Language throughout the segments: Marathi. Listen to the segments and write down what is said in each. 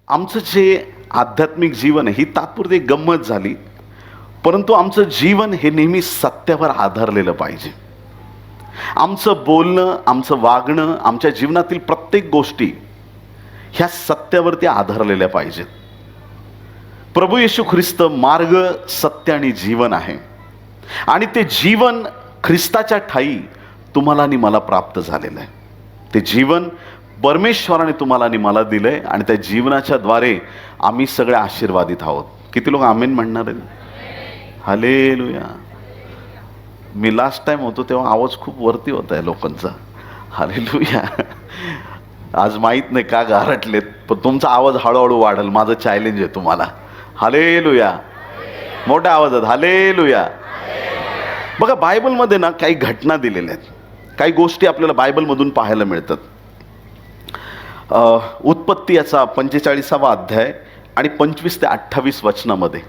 आमचं जे आध्यात्मिक जीवन आहे ही तात्पुरती गंमत झाली, परंतु आमचं जीवन हे नेहमी सत्यावर आधारलेलं पाहिजे. आमचं बोलणं, आमचं वागणं, आमच्या जीवनातील प्रत्येक गोष्टी ह्या सत्यावरती आधारलेल्या पाहिजेत. प्रभू येशू ख्रिस्त मार्ग, सत्य आणि जीवन आहे, आणि ते जीवन ख्रिस्ताच्या ठायी तुम्हाला आणि मला प्राप्त झालेलं आहे. ते जीवन परमेश्वराने तुम्हाला आणि मला दिलंय, आणि त्या जीवनाच्या द्वारे आम्ही सगळे आशीर्वादित आहोत. किती लोक आमेन म्हणणार आहेत? हालेलुया. मी लास्ट टाइम होतो तेव्हा आवाज खूप वरती होता आहे लोकांचा. हालेलुया. आज माहीत नाही का गारटलेत, पण तुमचा आवाज हळूहळू वाढेल. माझं चॅलेंज आहे तुम्हाला. हालेलुया. मोठ्या आवाजात हालेलुया. बघा, बायबलमध्ये ना काही घटना दिलेल्या आहेत, काही गोष्टी आपल्याला बायबलमधून पाहायला मिळतात. उत्पत्ती याचा 45वा अध्याय आणि 25 ते 28 वचनामध्ये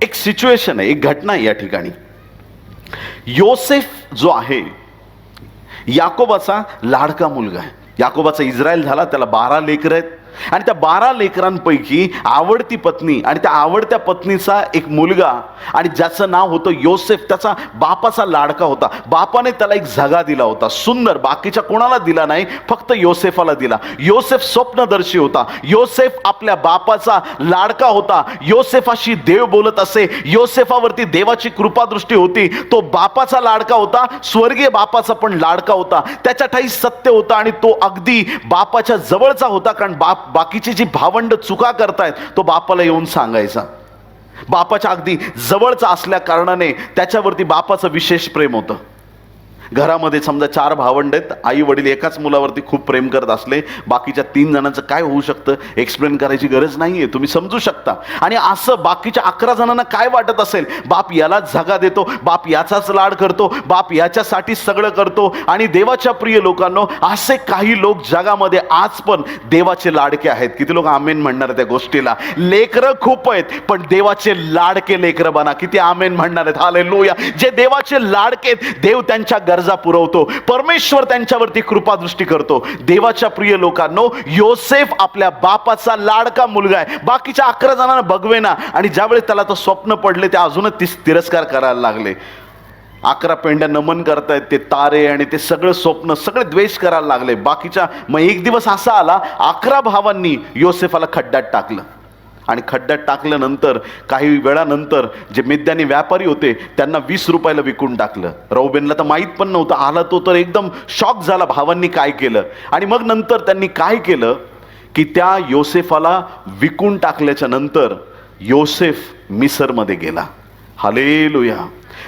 एक सिच्युएशन आहे, एक घटना आहे. या ठिकाणी योसेफ जो आहे, याकोबाचा लाडका मुलगा आहे. याकोबाचा इस्रायल झाला, त्याला 12 लेकरं आहेत, आणि त्या 12 लेकरांपैकी आवडती पत्नी आणि त्या आवडत्या पत्नीचा एक मुलगा, आणि ज्याचं नाव होतं योसेफ. त्याचा बापाचा लाडका होता. बापाने त्याला एक झगा दिला होता, सुंदर. बाकीच्या कोणाला दिला नाही, फक्त योसेफाला दिला. योसेफ स्वप्नदर्शी होता. योसेफ आपल्या बापाचा लाडका होता. योसेफाशी देव बोलत असे. योसेफावरती देवाची कृपादृष्टी होती. तो बापाचा लाडका होता, स्वर्गीय बापाचा पण लाडका होता. त्याच्या ठाई सत्य होता, आणि तो अगदी बापाच्या जवळचा होता, कारण बाकीची जी भावंड चुका करतायत तो बापाला येऊन सांगायचा. बापाच्या अगदी जवळचा असल्या कारणाने त्याच्यावरती बापाचं विशेष प्रेम होतं. घरामध्ये समजा 4 भावंड आहेत, आई वडील एकाच मुलावरती खूप प्रेम करत असले, बाकीच्या 3 जणांचं काय होऊ शकतं एक्सप्लेन करायची गरज नाहीये, तुम्ही समजू शकता. आणि असं बाकीच्या 11 जणांना काय वाटत असेल, बाप यालाच झगा देतो, बाप याचाच लाड करतो, बाप याच्यासाठी सगळं करतो. आणि देवाच्या प्रिय लोकांनो, असे काही लोक जगामध्ये आज पण देवाचे लाडके आहेत. किती लोक आमेन म्हणणार त्या गोष्टीला? लेकरं खूप आहेत, पण देवाचे लाडके लेकरं बना. किती आमेन म्हणणार आहेत? हालेलुया. जे देवाचे लाडके आहेत, देव त्यांच्या गरजा पुरवतो. परमेश्वर त्यांच्यावरती कृपादृष्टी करतो. देवाच्या प्रिय लोकांनो, योसेफ आपल्या बापाचा लाडका मुलगा आहे. बाकीच्या 11 जणांना बघवेना, आणि ज्यावेळेस त्याला तो स्वप्न पडले, ते अजूनच तिरस्कार करायला लागले. 11 पेंड्या नमन करतायत, ते तारे आणि ते सगळं स्वप्न, सगळे द्वेष करायला लागले. बाकीच्या मग एक दिवस असा आला, 11 भावांनी योसेफाला खड्ड्यात टाकलं, आणि खड्ड्यात टाकल्यानंतर काही वेळानंतर जे मिद्यानी व्यापारी होते त्यांना 20 रुपयाला विकून टाकलं. रौबेनला तर माहीत पण नव्हतं. आला तो तर एकदम शॉक झाला, भावांनी काय केलं. आणि मग नंतर त्यांनी काय केलं की त्या योसेफाला विकून टाकल्याच्या नंतर योसेफ मिसरमध्ये गेला. हालेलुया.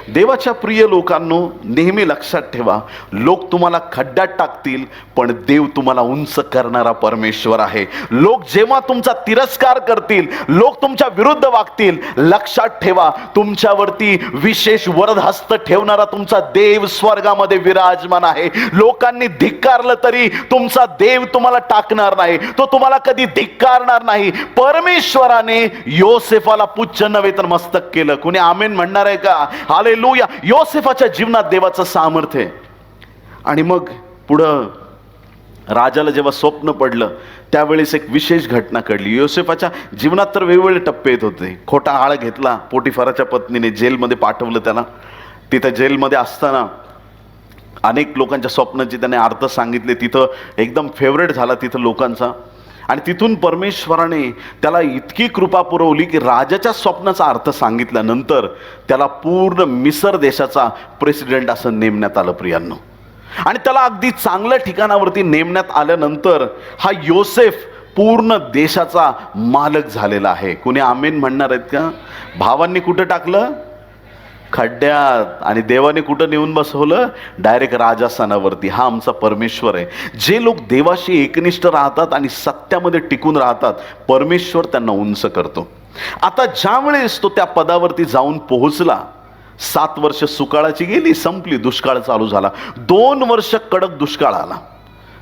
देवाच्या प्रिय लोकांनो, नेहमी लक्षात ठेवा, लोक तुम्हाला खड्ड्यात टाकतील, पण देव तुम्हाला उंच करणारा परमेश्वर आहे. लोक जेव्हा तुमचा तिरस्कार करतील, लोक तुमच्या विरुद्ध वागतील, लक्षात ठेवा, तुमच्यावरती विशेष वरदहस्त ठेवणारा तुमचा देव स्वर्गामध्ये विराजमान आहे. लोकांनी धिक्कारलं तरी तुमचा देव तुम्हाला टाकणार नाही, तो तुम्हाला कधी धिक्कारणार नाही. परमेश्वराने योसेफाला पुच्छ नव्हे तर मस्तक केलं. कुणी आमेन म्हणणार आहे का? हालेलुया. योसेफाच्या जीवनात देवाचं सामर्थ्य आहे. आणि मग पुढं राजाला जेव्हा स्वप्न पडलं, त्यावेळेस एक विशेष घटना घडली. योसेफाच्या जीवनात तर वेगवेगळे टप्पे येत होते. खोटा आळ घेतला, पोटिफाराच्या पत्नीने जेलमध्ये पाठवलं त्याला. तिथं जेलमध्ये असताना अनेक लोकांच्या स्वप्नाचे त्याने अर्थ सांगितले. तिथं एकदम फेवरेट झाला तिथं लोकांचा. आणि तिथून परमेश्वराने त्याला इतकी कृपा पुरवली की राजाच्या स्वप्नाचा अर्थ सांगितल्यानंतर त्याला पूर्ण मिसर देशाचा प्रेसिडेंट असं नेमण्यात आलं प्रियांनो. आणि त्याला अगदी चांगल्या ठिकाणावरती नेमण्यात आल्यानंतर हा योसेफ पूर्ण देशाचा मालक झालेला आहे. कुणी आमेन म्हणणार आहेत का? भावांनी कुठं टाकलं? खड्ड्यात. आणि देवाने कुठं नेऊन बसवलं? डायरेक्ट राजास्थानावरती. हा आमचा परमेश्वर आहे. जे लोक देवाशी एकनिष्ठ राहतात आणि सत्यामध्ये टिकून राहतात, परमेश्वर त्यांना उंच करतो. आता ज्या वेळेस तो त्या पदावरती जाऊन पोहोचला, 7 वर्ष सुकाळाची गेली, संपली, दुष्काळ चालू झाला. 2 वर्ष कडक दुष्काळ आला.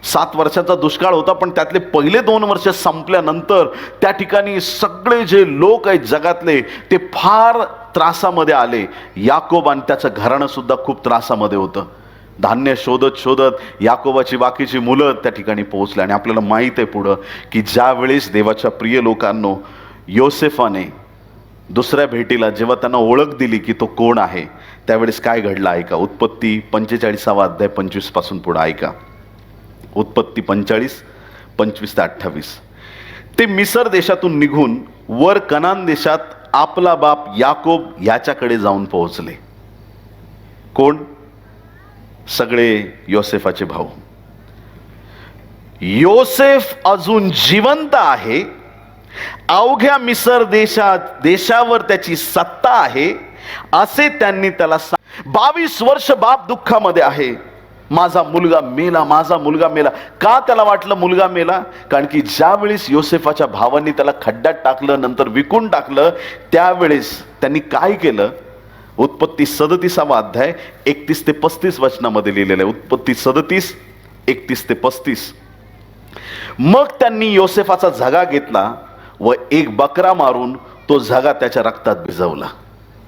7 वर्षाचा दुष्काळ होता, पण त्यातले पहिले 2 वर्ष संपल्यानंतर त्या ठिकाणी सगळे जे लोक आहेत जगातले, ते फार त्रासामध्ये आले. याकोब आणि त्याचं घराणं सुद्धा खूप त्रासामध्ये होतं. धान्य शोधत शोधत याकोबाची बाकीची मुलं त्या ठिकाणी पोहोचले. आणि आपल्याला माहीत आहे पुढं की ज्या वेळेस देवाच्या प्रिय लोकांनो योसेफाने दुसऱ्या भेटीला जेव्हा त्यांना ओळख दिली की तो कोण आहे, त्यावेळेस काय घडलं ऐका. उत्पत्ती 45 अध्याय 25 पासून पुढे ऐका. उत्पत्ती 45 25 ते 28. ते मिसर देशातून निघून वर कनान देशात आपला बाप याकोब याच्याकडे जाऊन पोहोचले. कोण? सगळे योसेफाचे भाऊ. योसेफ अजून जिवंत आहे, अवघ्या मिसर देशावर त्याची सत्ता आहे असे त्यांनी त्याला 22 वर्ष बाप दुःखामध्ये आहे. माझा मुलगा मेला, माझा मुलगा मेला. का त्याला वाटलं मुलगा मेला? कारण की ज्यावेळेस योसेफाच्या भावांनी त्याला खड्ड्यात टाकलं, नंतर विकून टाकलं, त्यावेळेस त्यांनी काय केलं? उत्पत्ती 37 अध्याय 31 ते 35 वचनामध्ये लिहिलेलं आहे. उत्पत्ती 37 31 ते 35. मग त्यांनी योसेफाचा झगा घेतला व एक बकरा मारून तो झगा त्याच्या रक्तात भिजवला.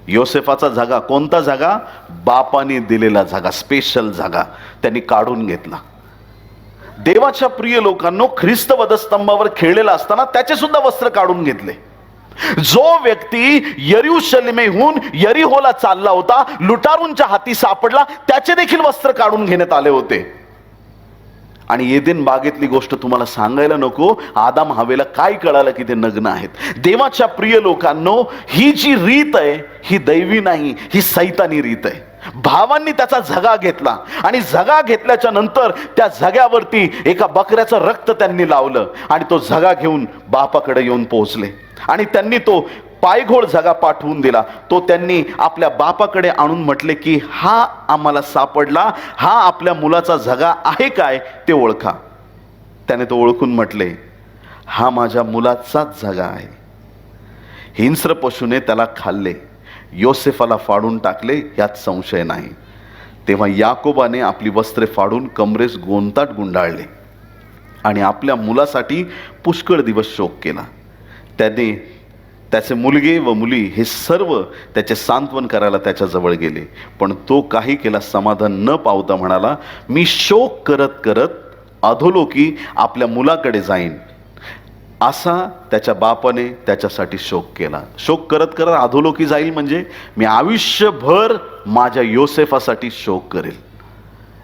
योसेफाचा झगा, कोणता झगा? बापाने दिलेला झगा, स्पेशल झगा त्यांनी काढून घेतला. देवाच्या प्रिय लोकांनो, ख्रिस्त वधस्तंभावर खेळलेला असताना त्याचे सुद्धा वस्त्र काढून घेतले. जो व्यक्ती यरूशलेमेहून यरीहोला चालला होता, लुटारूंच्या हाती सापडला, त्याचे देखील वस्त्र काढून घेण्यात आले होते. आणि एदेन बागेतली गोष्ट तुम्हाला सांगायला नको, आदाम हवेला काय कळालं की ते नग्न आहेत. देवाच्या प्रिय लोकांनो, ही जी रीत आहे ही दैवी नाही, ही सैतानी रीत आहे. भावांनी त्याचा झगा घेतला आणि झगा घेतल्याच्या नंतर त्या झग्यावरती एका बकऱ्याचं रक्त त्यांनी लावलं आणि तो झगा घेऊन बापाकडे येऊन पोहोचले. आणि त्यांनी तो पायघोळ झगा पाठवून दिला. तो त्यांनी आपल्या बापाकडे आणून म्हटले की हा आम्हाला सापडला, हा आपल्या मुलाचा झगा आहे काय ते ओळखा. त्याने तो ओळखून म्हटले, हा माझ्या मुलाचाच झगा आहे. हिंस्र पशुने त्याला खाल्ले, योसेफाला फाडून टाकले यात संशय नाही. तेव्हा याकोबाने आपली वस्त्रे फाडून कमरेस गोंताट गुंडाळले आणि आपल्या मुलासाठी पुष्कळ दिवस शोक केला. त्याने त्याचे मुलगे व मुली हे सर्व त्याचे सांत्वन करायला त्याच्याजवळ गेले, पण तो काही केला समाधान न पावता म्हणाला, मी शोक करत करत अधोलोकी आपल्या मुलाकडे जाईन. असा त्याच्या बापाने त्याच्यासाठी शोक केला. शोक करत करत अधोलोकी जाईल म्हणजे मी आयुष्यभर माझ्या योसेफासाठी शोक करेल.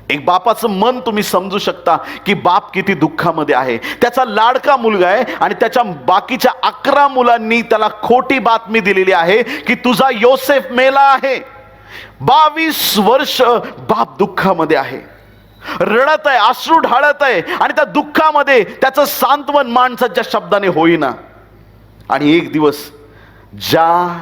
एक बापाचं मन तुम्ही समजू शकता की बाप किती दुःखामध्ये आहे. त्याचा लाडका मुलगा आहे आणि त्याच्या बाकीच्या 11 मुलांनी त्याला खोटी बातमी दिलेली आहे की तुझा योसेफ मेला आहे. 22 वर्ष बाप दुःखामध्ये आहे, रडत आहे, अश्रू ढाळत आहे आणि त्या दुःखामध्ये त्याचं सांत्वन माणसाच्या शब्दाने होईना. आणि एक दिवस ज्या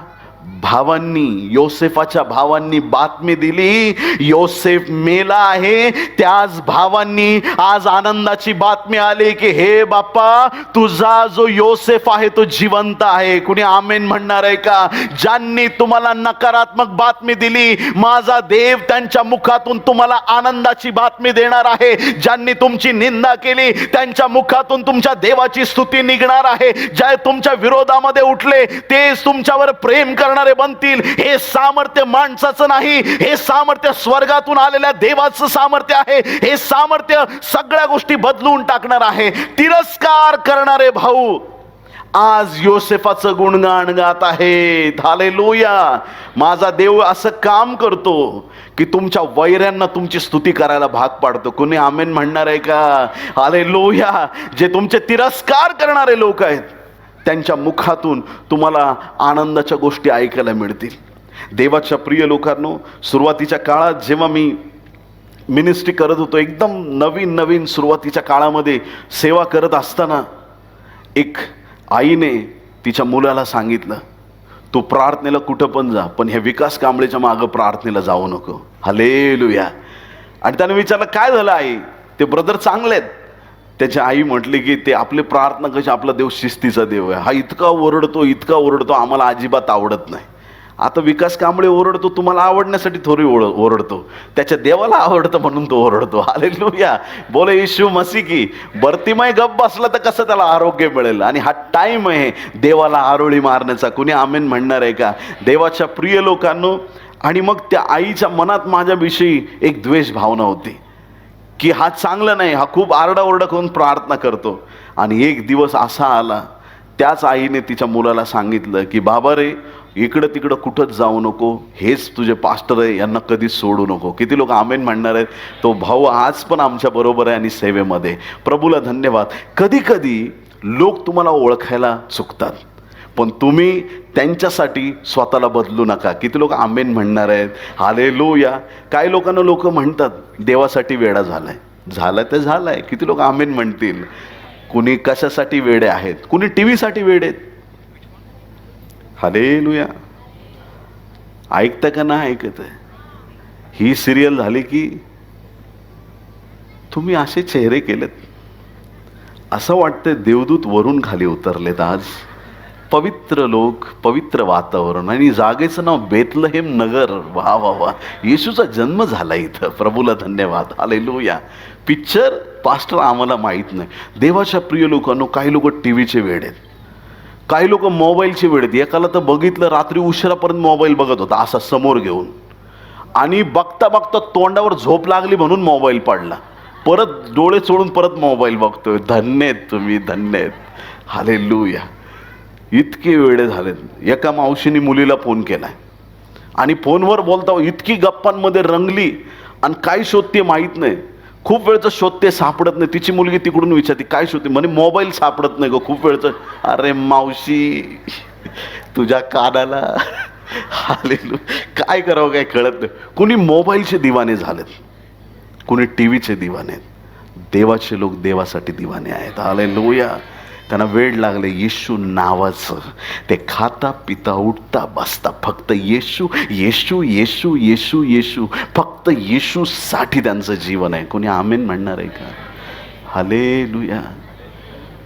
भावांनी, योसेफाच्या भावांनी बातमी दिली योसेफ मेला आहे, त्याच भावांनी आज आनंदाची बातमी आली की हे बाप्पा, तुझा जो योसेफ आहे तो जिवंत आहे. कुणी आमेन म्हणणार आहे का? ज्यांनी तुम्हाला नकारात्मक बातमी दिली, माझा देव त्यांच्या मुखातून तुम्हाला आनंदाची बातमी देणार आहे. ज्यांनी तुमची निंदा केली त्यांच्या मुखातून तुमच्या देवाची स्तुती निघणार आहे. ज्या तुमच्या विरोधामध्ये उठले तेच तुमच्यावर प्रेम करणारे बनतील. हे सामर्थ्य माणसाचं नाही, हे सामर्थ्य स्वर्गातून आलेल्या देवाचं सामर्थ्य आहे. हे सामर्थ्य सगळ्या गोष्टी बदलून टाकणार आहे. तिरस्कार करणारे भाऊ आज योसेफाचं गुणगान गात आहेत. हालेलुया. माझा देव असं काम करतो की तुमच्या वैऱ्यांना तुमची स्तुती करायला भाग पाडतो. कोणी आमेन म्हणणार आहे का? हालेलुया. जे तुमचे तिरस्कार करणारे लोक आहेत त्यांच्या मुखातून तुम्हाला आनंदाच्या गोष्टी ऐकायला मिळतील. देवाच्या प्रिय लोकांनो, सुरुवातीच्या काळात जेव्हा मी मिनिस्ट्री करत होतो, एकदम नवीन सुरुवातीच्या काळामध्ये सेवा करत असताना एक आईने तिच्या मुलाला सांगितलं, तू प्रार्थनेला कुठं पण जा, पण ह्या विकास कांबळेच्या मागं प्रार्थनेला जाऊ नको. हालेलुया. आणि त्याने विचारलं, काय झालं आई? ते ब्रदर चांगले आहेत. त्याची आई म्हटली की ते आपले प्रार्थना कशी, आपला देव शिस्तीचा देव आहे. हा इतका ओरडतो, आम्हाला अजिबात आवडत नाही. आता विकास कांबळे ओरडतो, तुम्हाला आवडण्यासाठी थोडी ओरडतो, त्याच्या देवाला आवडतं म्हणून तो ओरडतो. हालेलुया. बोले येशू मसीह की. भरतीमय गप्प बसला तर कसं त्याला आरोग्य मिळेल? आणि हा टाइम आहे देवाला आरोळी मारण्याचा. कुणी आमेन म्हणणार आहे का? देवाच्या प्रिय लोकांनो, आणि मग त्या आईच्या मनात माझ्याविषयी एक द्वेष भावना होती की हा चांगला नाही, हा खूप आरडाओरडा करून प्रार्थना करतो. आणि एक दिवस असा आला, त्याच आईने तिच्या मुलाला सांगितलं की बाबा रे, इकडं तिकडं कुठंच जाऊ नको, हेच तुझे पास्टर आहे, यांना कधीच सोडू नको. किती लोक आमेन म्हणणार आहेत? तो भाऊ आज पण आमच्या बरोबर आहे आणि सेवेमध्ये. प्रभूला धन्यवाद. कधी कधी लोक तुम्हाला ओळखायला चुकतात, पण तुम्ही त्यांच्यासाठी स्वतःला बदलू नका. किती लोक आमेन म्हणणार आहेत? हालेलुया. काही लोकांना लोक म्हणतात देवासाठी वेडा झालाय. झालं ते झालंय. किती लोक आमेन म्हणतील? कुणी कशासाठी वेडे आहेत, कुणी टी व्हीसाठी वेडे आहेत. हालेलुया. ऐकतं का नाही ऐकत आहे? ही सिरियल झाली की तुम्ही असे चेहरे केलेत, असं वाटतं देवदूत वरून खाली उतरलेत. आज पवित्र लोक, पवित्र वातावरण, आणि जागेचं नाव बेथलहेम नगर. वा वा वा, येशूचा जन्म झाला इथं. प्रभूला धन्यवाद. हालेलुया. पिक्चर पास्टर आम्हाला माहीत नाही. देवाच्या प्रिय लोकांनो, काही लोक टी व्हीचे वेड आहेत, काही लोक मोबाईलचे वेड आहेत. एकाला तर बघितलं रात्री उशिरापर्यंत मोबाईल बघत होता असा समोर घेऊन, आणि बघता बघता तोंडावर झोप लागली म्हणून मोबाईल पडला, परत डोळे चोळून परत मोबाईल बघतोय. धन्य आहेत तुम्ही, धन्य आहेत. हालेलुया. इतके वेळे झालेत. एका मावशीने मुलीला फोन केलाय आणि फोनवर बोलता इतकी गप्पांमध्ये रंगली, आणि काय शोधते माहीत नाही. खूप वेळचं शोधते, सापडत नाही. तिची मुलगी तिकडून विचारते काय शोधते, म्हणे मोबाईल सापडत नाही ग खूप वेळचं. अरे मावशी, तुझ्या कानाला. हालेलुया. काय करावं काय कळत नाही. कुणी मोबाईलचे दिवाने झालेत, कुणी टी व्हीचे दिवाने आहेत. देवाचे लोक देवासाठी दिवाने आहेत. हालेलुया. त्यांना वेळ लागले येशू नावाचं. ते खाता पिता उठता बसता फक्त येशू येशू येशू येशू येशू, फक्त येशूसाठी त्यांचं जीवन आहे. कोणी आमेन म्हणणार आहे का? हालेलुया.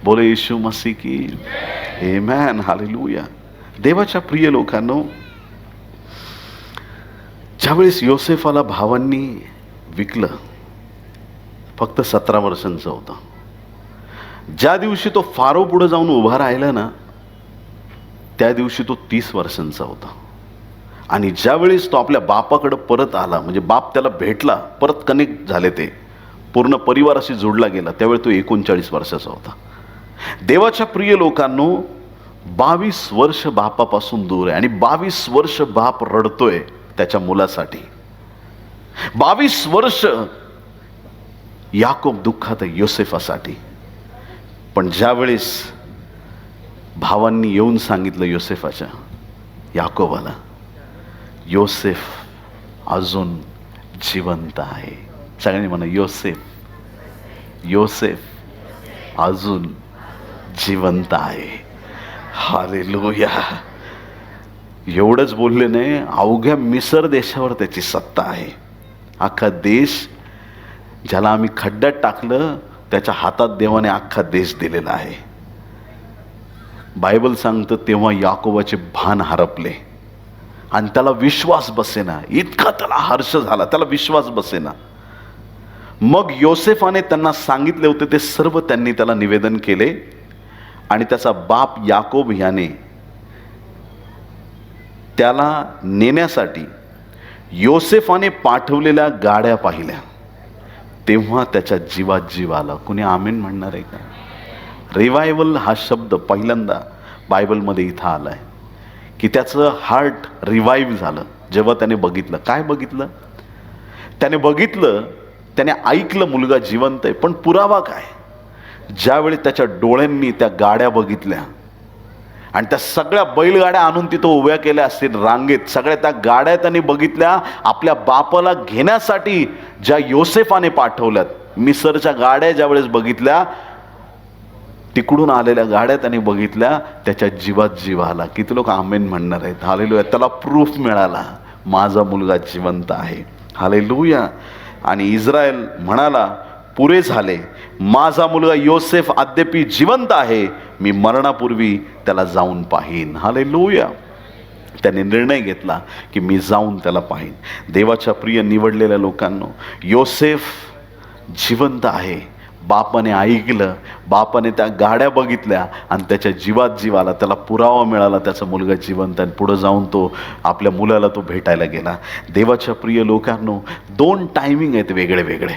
बोले येशू मसीह की आमेन. हालेलुया. देवाच्या प्रिय लोकांनो, ज्यावेळेस योसेफाला भावांनी विकलं, फक्त 17 वर्षांचा होता. ज्या दिवशी तो फारो पुढे जाऊन उभा राहिला ना, त्या दिवशी तो 30 वर्षांचा होता. आणि ज्यावेळेस तो आपल्या बापाकडे परत आला, म्हणजे बाप त्याला भेटला, परत कनेक्ट झाले, ते पूर्ण परिवाराशी जोडला गेला, त्यावेळी तो 39 वर्षाचा होता. देवाच्या प्रिय लोकांनो, 22 वर्ष बापापासून दूर आहे, आणि 22 वर्ष बाप रडतोय त्याच्या मुलासाठी. 22 वर्ष याकोब दुःखात आहे योसेफासाठी. पण ज्यावेळेस भावांनी येऊन सांगितलं योसेफाच्या, याकोबाला, योसेफ अजून जिवंत आहे. सगळ्यांनी म्हणा योसेफ, योसेफ अजून जिवंत आहे. हालेलुया. एवढंच बोलले नाही, अवघ्या मिसर देशावर त्याची सत्ता आहे. अख्खा देश, ज्याला आम्ही खड्ड्यात टाकलं, त्याच्या हातात देवाने अख्खा देश दिलेला आहे. बायबल सांगतं तेव्हा याकोबाचे भान हरपले आणि त्याला विश्वास बसेना. इतका त्याला हर्ष झाला, त्याला विश्वास बसेना. मग योसेफाने त्यांना सांगितले होते ते सर्व त्यांनी त्याला निवेदन केले, आणि त्याचा बाप याकोब याने त्याला नेण्यासाठी योसेफाने पाठवलेल्या गाड्या पाहिल्या. तेव्हा त्याच्या जीवात जीव आला. कुणी आमेन म्हणणार आहे का? रिवायवल हा शब्द पहिल्यांदा बायबलमध्ये इथं आला आहे की त्याचं हार्ट रिवाईव्ह झालं जेव्हा त्याने बघितलं. काय बघितलं? त्याने बघितलं, त्याने ऐकलं मुलगा जिवंत आहे. पण पुरावा काय? ज्यावेळी त्याच्या डोळ्यांनी त्या गाड्या बघितल्या, आणि त्या सगळ्या बैलगाड्या आणून तिथं उभ्या केल्या असतील रांगेत, सगळ्या त्या गाड्या त्यांनी बघितल्या आपल्या बापाला घेण्यासाठी ज्या योसेफाने पाठवल्यात. मिसरच्या गाड्या ज्यावेळेस बघितल्या, तिकडून आलेल्या गाड्या त्यांनी बघितल्या, त्याच्या जीवात जीव आला. किती लोक आमेन म्हणणार आहेत? हालेलुया. त्याला प्रूफ मिळाला, माझा मुलगा जिवंत आहे. हालेलुया. आणि इस्रायल म्हणाला, पुरे झाले, माझा मुलगा योसेफ अद्यापि जिवंत आहे, मी मरणापूर्वी त्याला जाऊन पाहीन. हालेलुया. त्याने निर्णय घेतला की मी जाऊन त्याला पाहीन. देवाच्या प्रिय निवडलेल्या लोकांनो, योसेफ जिवंत आहे. बापाने ऐकलं, बापाने त्या गाड्या बघितल्या आणि त्याच्या जीवात जीव आला, त्याला पुरावा मिळाला त्याचा मुलगा जिवंत, आणि पुढे जाऊन तो आपल्या मुलाला तो भेटायला गेला. देवाच्या प्रिय लोकांनो, 2 टायमिंग आहेत वेगळे वेगळे.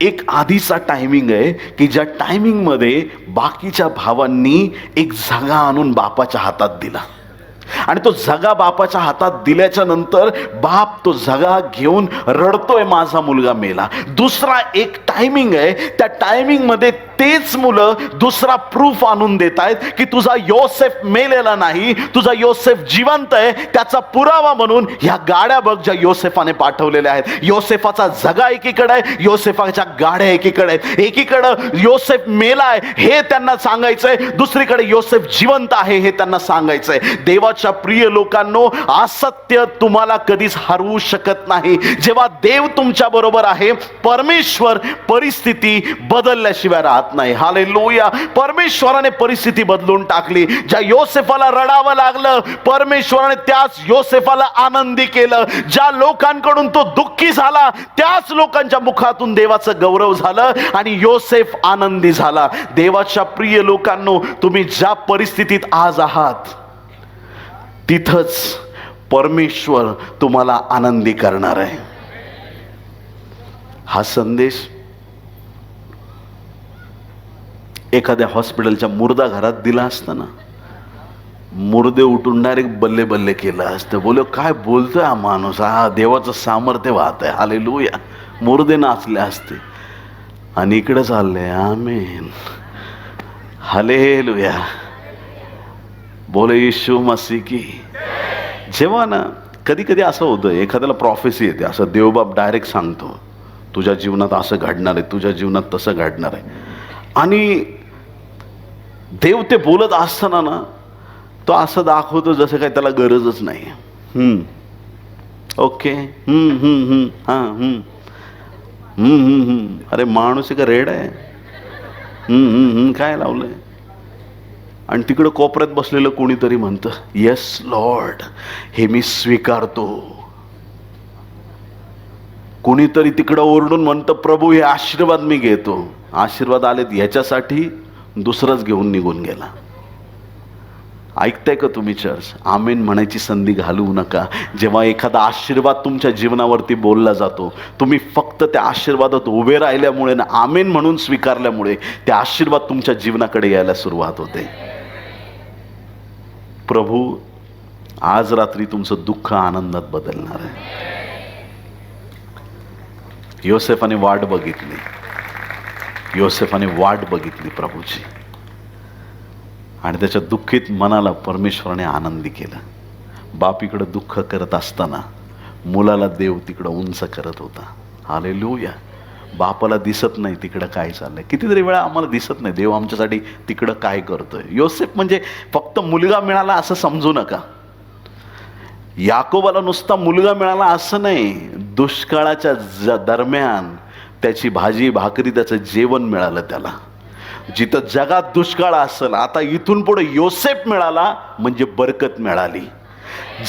एक आधीचा टायमिंग आहे की ज्या टायमिंगमध्ये बाकीच्या भावांनी एक झगा आणून बापाच्या हातात दिला, आणि तो झगा बापाच्या हातात दिल्याच्या नंतर बाप तो झगा घेऊन रडतोय, माझा मुलगा मेला. दुसरा एक टायमिंग आहे, त्या टायमिंग मध्ये तेच मुलं दुसरा प्रूफ आणून देत आहेत की तुझा योसेफ मेलेला नाही, तुझा योसेफ जिवंत आहे. त्याचा पुरावा म्हणून ह्या गाड्या बघ ज्या योसेफाने पाठवलेल्या आहेत. योसेफाचा झगा एकीकडे आहे, योसेफाच्या गाड्या एकीकडे आहेत. एकीकडे योसेफ मेलाय हे त्यांना सांगायचंय, दुसरीकडे योसेफ जिवंत आहे हे त्यांना सांगायचंय. देवाच्या प्रिय लोकांनो, असत्य तुम्हाला कधीच हरवू शकत नाही. जेव्हा देव तुमच्या बरोबर आहे, परमेश्वर परिस्थिती बदलल्याशिवाय राहत नाही. हालेलुया. परमेश्वराने परिस्थिती बदलून टाकली. ज्या योसेफाला रडावं लागलं, परमेश्वराने त्याच योसेफाला आनंदी केलं. ज्या लोकांकडून तो दुःखी झाला, त्याच लोकांच्या मुखातून देवाचं गौरव झालं आणि योसेफ आनंदी झाला. देवाच्या प्रिय लोकांनो, तुम्ही ज्या परिस्थितीत आज आहात तिथंच परमेश्वर तुम्हाला आनंदी करणार आहे. हा संदेश एखाद्या हॉस्पिटलच्या मुर्दा घरात दिला असता ना, मुर्दे उठून डायरेक्ट बल्ले बल्ले केलं असतं. बोल काय बोलतोय हा माणूस, हा देवाचं सामर्थ्य वाहत आहे. हालेलुया. मुर्दे नाचले असते. आणि इकडे चाललंय आमेन, हालेलुया, बोले येशू मसीह की. जेव्हा ना कधी कधी असं होतं, एखाद्याला प्रॉफेसी येते, असं देवबाप डायरेक्ट सांगतो तुझ्या जीवनात असं घडणार आहे, तुझ्या जीवनात तसं घडणार आहे. आणि देव ते बोलत असताना ना तो असं दाखवतो जसं काही त्याला गरजच नाही. ओके, हां, अरे माणूस का रेड आहे, काय लावलंय. आणि तिकडं कोपऱ्यात बसलेलं कोणीतरी म्हणतं, येस लॉर्ड, हे मी स्वीकारतो. कोणीतरी तिकडं ओरडून म्हणतं, प्रभू हे आशीर्वाद मी घेतो. आशीर्वाद आलेत ह्याच्यासाठी, दुसरंच घेऊन निघून गेला. ऐकताय का तुम्ही चर्च? आमेन म्हणायची संधी घालवू नका. जेव्हा एखादा आशीर्वाद तुमच्या जीवनावरती बोलला जातो, तुम्ही फक्त त्या आशीर्वादात उभे राहिल्यामुळे ना, आमेन म्हणून स्वीकारल्यामुळे त्या आशीर्वाद तुमच्या जीवनाकडे यायला सुरुवात होते. प्रभू आज रात्री तुमचं दुःख आनंदात बदलणार आहे. योसेफाने वाट बघितली, योसेफाने वाट बघितली प्रभूची, आणि त्याच्या दुःखित मनाला परमेश्वराने आनंदी केलं. बाप इकडं दुःख करत असताना मुलाला देव तिकडं उंच करत होता. हालेलुया. बापाला दिसत नाही तिकडं काय चाललंय. कितीतरी वेळा आम्हाला दिसत नाही देव आमच्यासाठी तिकडं काय करतोय. योसेफ म्हणजे फक्त मुलगा मिळाला असं समजू नका. याकोबाला नुसता मुलगा मिळाला असं नाही, दुष्काळाच्या दरम्यान त्याची भाजी भाकरी, त्याचं जेवण मिळालं त्याला. जिथं जगात दुष्काळ असेल, आता इथून पुढे योसेफ मिळाला म्हणजे बरकत मिळाली.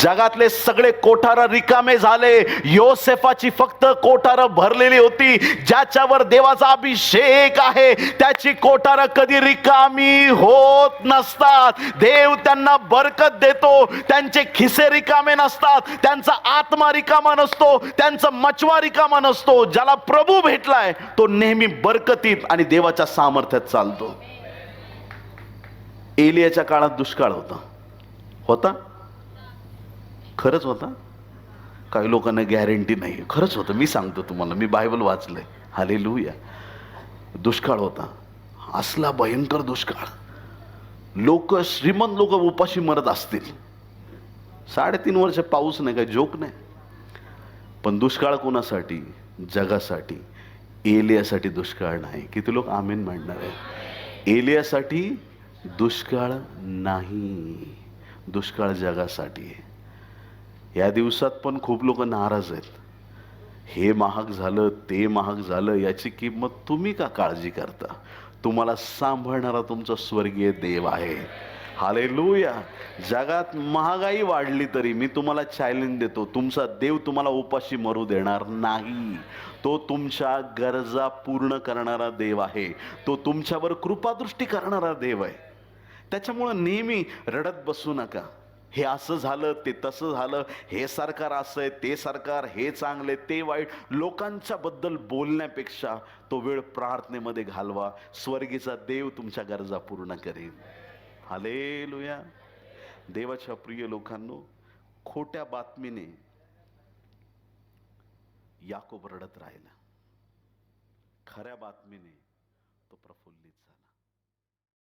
जगातले सगळे कोठार रिकामे झाले, योसेफाची फक्त कोठार भरलेली होती. ज्याच्यावर देवाचा अभिषेक आहे त्याची कोठार कधी रिकामी होत नसतात. देव त्यांना बरकत देतो. त्यांचे खिसे रिकामे नसतात, त्यांचा आत्मा रिकामा नसतो, त्यांचा मचवा रिकामा नसतो. ज्याला प्रभू भेटलाय तो नेहमी बरकतीत आणि देवाच्या सामर्थ्यात चालतो. एलियाच्या काळात दुष्काळ होता, खरंच होता. काही लोकांना गॅरंटी नाही, खरंच होतं. मी सांगतो तुम्हाला, मी बायबल वाचलंय. हालेलुया. दुष्काळ होता, असला भयंकर दुष्काळ. श्रीमंत लोक उपाशी मरत असतील. 3.5 वर्ष पाऊस नाही, काही जोक नाही. पण दुष्काळ कोणासाठी? जगासाठी. एलियासाठी दुष्काळ नाही. किती लोक आमेन म्हणणार आहे? एलियासाठी दुष्काळ नाही, दुष्काळ जगासाठी आहे. या दिवसात पण खूप लोक नाराज आहेत. हे महाग झालं, ते महाग झालं, याची किंमत तुम्ही का काळजी करता? तुम्हाला सांभाळणारा तुमचा स्वर्गीय देव आहे. हालेलुया. जगात महागाई वाढली तरी मी तुम्हाला चॅलेंज देतो, तुमचा देव तुम्हाला उपाशी मरू देणार नाही. तो तुमच्या गरजा पूर्ण करणारा देव आहे. तो तुमच्यावर कृपादृष्टी करणारा देव आहे. त्याच्यामुळं नेहमी रडत बसू नका. हे असं झालं, ते तसं झालं, हे सरकार असं आहे, ते सरकार हे चांगले, ते वाईट. लोकांच्या बद्दल बोलण्यापेक्षा तो वेळ प्रार्थनेमध्ये घालवा. स्वर्गीचा देव तुमच्या गरजा पूर्ण करेल. हालेलुया. देवाच्या प्रिय लोकांनो, खोट्या बातमीने याकोब रडत राहिला, खऱ्या बातमीने तो प्रफुल्लित झाला.